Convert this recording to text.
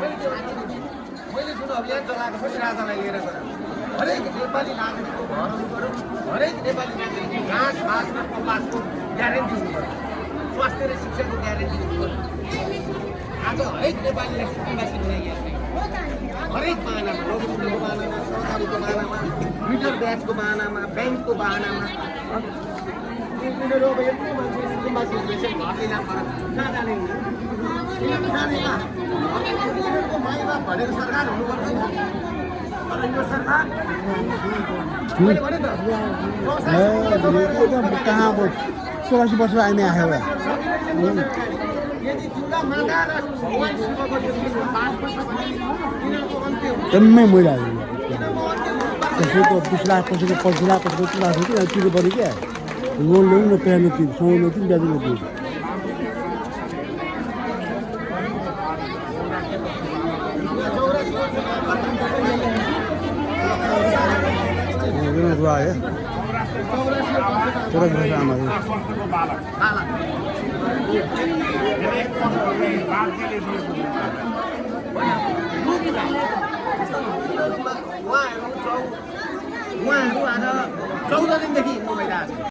मैले जुन अभियान चलाएको पनि राजालाई लिएर गएर हरेक नेपाली नागरिकको घर हुनु पर्यो, हरेक नेपाली नागरिकको घाँस बाँस र कपासको ग्यारेन्टी हुनु पर्यो, स्वास्थ्य र शिक्षाको ग्यारेन्टी हुनु पर्यो। आज हरेक नेपालीलाई सुविधासी बनाइएको छ। हरेक बाहनामा, लघुमुद्राको बाहनामा, सरकारीको बाहनामा, मिटर ब्याजको बाहनामा, ब्याङ्कको बाहनामा यिनीहरू अब यत्रो मान्छे कुटुम्बासी पेसेन्ट घर लिन पर्यो, कहाँ जाने यिनीहरू जाने कहाँ? यिनीहरूको माइबाप भनेको सरकार हुनु पर्दैन। तर यो सरकार मैले भने त कहाँ अब 84 वर्ष आइने आयो यदि चुला मागा र भगवान शिवको त्यो पाठमा छ भने यिनीहरूको अन्त्य हुन्छ। जम्मै मैला यिनीहरूको अन्त्य हुन्छ। कसैको 20 लाख कसैको 25 लाख कसैको 30 लाख रुपियाँ तिर्नु पऱ्यो क्या लोन लोन न पेयर नतिर्नु सबै नतिर्नु ब्याज नतिर्नु आयो 84 वर्ष आमा उहाँहरू आज 14 दिनदेखि